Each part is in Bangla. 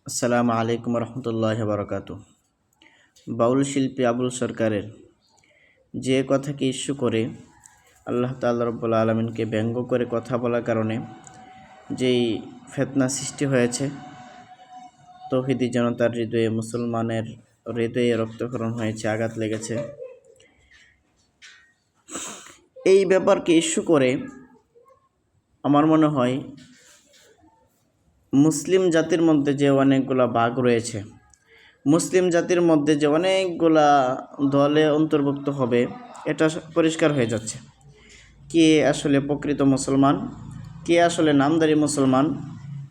আসসালামু আলাইকুম রহমতুল্লাহি বারাকাতুহু। বাউল শিল্পী আবুল সরকারের যে কথাকে ইস্যু করে আল্লাহ তাআলা রব্বুল আলামিনকে ব্যঙ্গ করে কথা বলার কারণে যেই ফিতনা সৃষ্টি হয়েছে, তৌহিদি জনতার হৃদয়ে, মুসলমানের হৃদয়ে রক্তক্ষরণ হয়েছে, আঘাত লেগেছে। এই ব্যাপারকে ইস্যু করে আমার মনে হয় মুসলিম জাতির মধ্যে যে অনেকগুলা ভাগ রয়েছে, মুসলিম জাতির মধ্যে যে অনেকগুলা দলে অন্তর্ভুক্ত হবে, এটা পরিষ্কার হয়ে যাচ্ছে। কে আসলে প্রকৃত মুসলমান, কে আসলে নামদারি মুসলমান,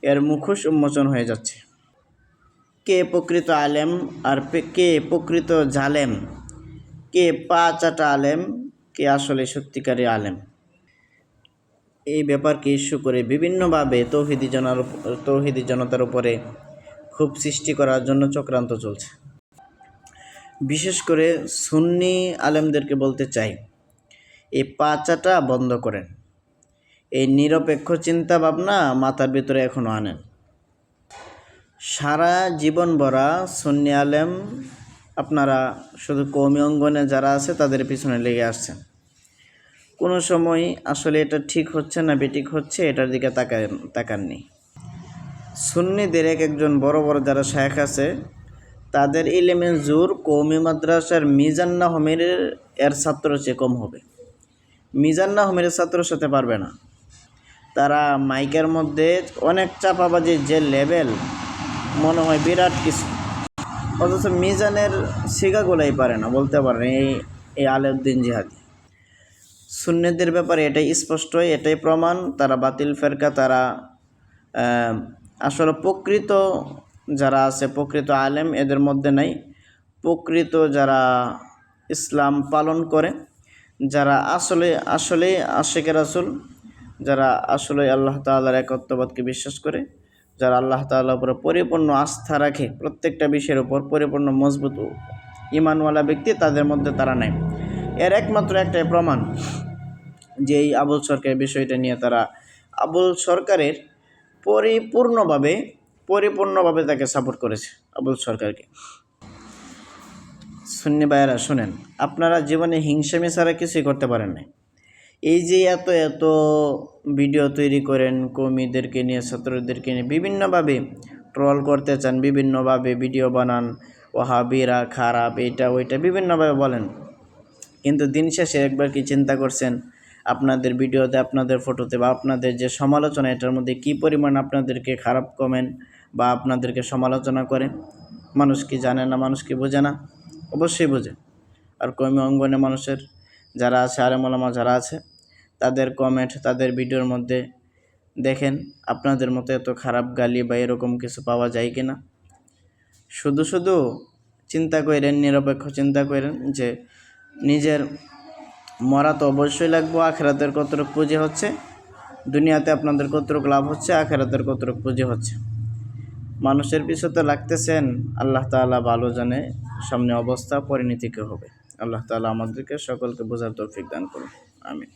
এর মুখোশ উন্মোচন হয়ে যাচ্ছে। কে প্রকৃত আলেম আর কে প্রকৃত জালেম, কে পা চাটা আলেম, কে আসলে সত্যিকারী আলেম। এই ব্যাপারকে ইস্যু করে বিভিন্নভাবে তৌহিদি জনতার উপরে ক্ষোভ সৃষ্টি করার জন্য চক্রান্ত চলছে। বিশেষ করে সুন্নি আলেমদেরকে বলতে চাই, এই পাচাটা বন্ধ করেন। এই নিরপেক্ষ চিন্তা ভাবনা মাথার ভিতরে এখনও আনেন। সারা জীবন ভরা সুন্নি আলেম আপনারা শুধু কওমি অঙ্গনে যারা আছে তাদের পিছনে লেগে আসছেন। কোনো সময় আসলে এটা ঠিক হচ্ছে না বেঠিক হচ্ছে এটার দিকে তাকাননি। সুন্নিদের একজন বড় বড় যারা শায়েখ আছে, তাদের ইলমের জোর কওমি মাদ্রাসার মিজান্না হমিরের এর ছাত্র চেয়ে কম হবে। মিজান্না হমিরের ছাত্রর সাথে পারবে না। তারা মাইকের মধ্যে অনেক চাপাবাজির যে লেভেল, মনে হয় বিরাট কিছু, অথচ মিজানের শিগাগুলাই পারে না, বলতে পারেন এই আলেউদ্দিন জিহাদি। সুন্নিদের ব্যাপারে এটাই স্পষ্ট, এটাই প্রমাণ তারা বাতিল ফেরকা। তারা আসলে প্রকৃত যারা আছে, প্রকৃত আলেম এদের মধ্যে নাই। প্রকৃত যারা ইসলাম পালন করে, যারা আসলে আশিকে রাসূল, যারা আসলে আল্লাহ তাআলার একত্ববাদকে বিশ্বাস করে, যারা আল্লাহ তাআলার উপরে পরিপূর্ণ আস্থা রাখে, প্রত্যেকটা বিষয়ের উপর পরিপূর্ণ মজবুত ঈমানওয়ালা ব্যক্তি, তাদের মধ্যে তারা নেই। এর একমাত্র একটাই প্রমাণ যে এই আবুল সরকারের বিষয়টা নিয়ে তারা আবুল সরকারের পরিপূর্ণভাবে তাকে সাপোর্ট করেছে, আবুল সরকারকে। সুন্নি ভাইয়েরা শুনেন, আপনারা জীবনে হিংসামি ছাড়া কিছুই করতে পারেন না। এই যে এত ভিডিও তৈরি করেন, কওমিদেরকে নিয়ে, ছাত্রদেরকে নিয়ে বিভিন্নভাবে ট্রল করতে চান, বিভিন্নভাবে ভিডিও বানান, ওয়াহাবিরা খারাপ, এইটা ওইটা বিভিন্নভাবে বলেন, কিন্তু দিন শেষে একবার কি চিন্তা করছেন আপনাদের ভিডিওতে, আপনাদের ফটোতে বা আপনাদের যে সমালোচনা, এটার মধ্যে কী পরিমাণ আপনাদেরকে খারাপ কমেন্ট বা আপনাদেরকে সমালোচনা করে? মানুষ কি জানে না? মানুষ কি বোঝে না? অবশ্যই বোঝে। আর কওমি অঙ্গনে মানুষের যারা আছে, আলেম ওলামা যারা আছে, তাদের কমেন্ট, তাদের ভিডিওর মধ্যে দেখেন আপনাদের মতো এত খারাপ গালি বা এরকম কিছু পাওয়া যায় কি না। শুধু চিন্তা করেন, নিরপেক্ষ চিন্তা করেন যে নিজের মরা তো অবশ্যই লাগবে, আখেরাতের কতটুকু পুঁজি হচ্ছে, দুনিয়াতে আপনাদের কতটুকু লাভ হচ্ছে, আখেরাতের কতটুকু পুঁজি হচ্ছে। মানুষের পিছনে লাগতেছেন, আল্লাহ তাআলা ভালো জানে সামনে অবস্থা পরিণতি কী হবে। আল্লাহ তাআলা আমাদেরকে সকলকে বোঝার তৌফিক দান করুন, আমিন।